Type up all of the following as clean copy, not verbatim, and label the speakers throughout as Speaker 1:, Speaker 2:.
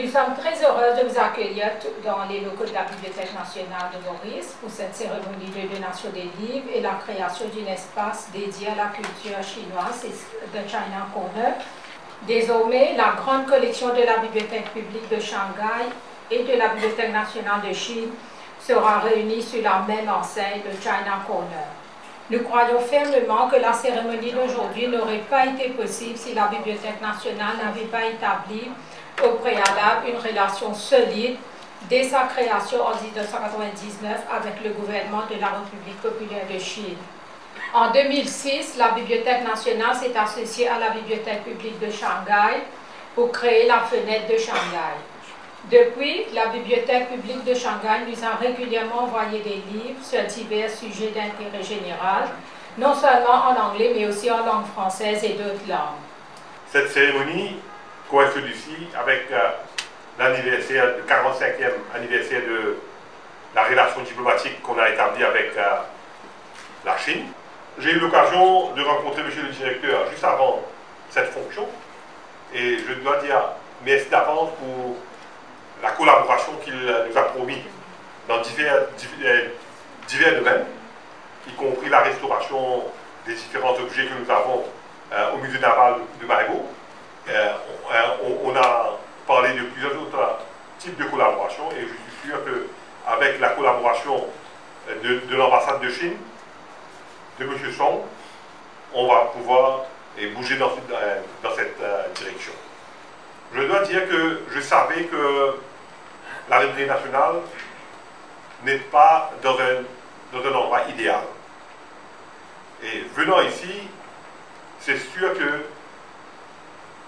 Speaker 1: Nous sommes très heureux de vous accueillir dans les locaux de la Bibliothèque nationale de Maurice pour cette cérémonie de donation des livres et la création d'un espace dédié à la culture chinoise de China Corner. Désormais, la grande collection de la Bibliothèque publique de Shanghai et de la Bibliothèque nationale de Chine sera réunie sur la même enseigne de China Corner. Nous croyons fermement que la cérémonie d'aujourd'hui n'aurait pas été possible si la Bibliothèque nationale n'avait pas établi au préalable une relation solide dès sa création en 1999 avec le gouvernement de la République populaire de Chine. En 2006, la Bibliothèque nationale s'est associée à la Bibliothèque publique de Shanghai pour créer la Fenêtre de Shanghai. Depuis, la Bibliothèque publique de Shanghai nous a régulièrement envoyé des livres sur divers sujets d'intérêt général, non seulement en anglais, mais aussi en langue française et d'autres langues.
Speaker 2: Cette cérémonie coïncide ici avec l'anniversaire, le 45e anniversaire de la relation diplomatique qu'on a établie avec la Chine. J'ai eu l'occasion de rencontrer M. le directeur juste avant cette fonction et je dois dire merci d'avance pour la collaboration qu'il nous a promis dans divers domaines, y compris la restauration des différents objets que nous avons au musée naval de Maïbo. On a parlé de plusieurs autres types de collaboration et je suis sûr qu'avec la collaboration de l'ambassade de Chine, de M. Song, on va pouvoir bouger dans cette direction. Je dois dire que je savais que la République nationale n'est pas dans un endroit idéal. Et venant ici, c'est sûr que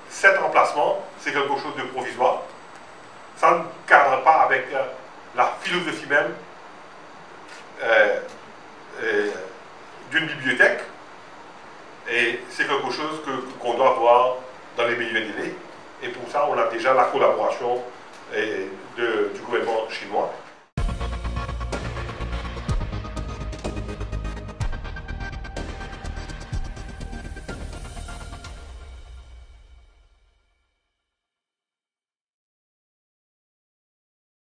Speaker 2: cet emplacement, c'est quelque chose de provisoire. Ça ne cadre pas avec la philosophie même d'une bibliothèque. Et c'est quelque chose qu'on doit voir dans les meilleurs délais. Et pour ça, on a déjà la collaboration du gouvernement chinois.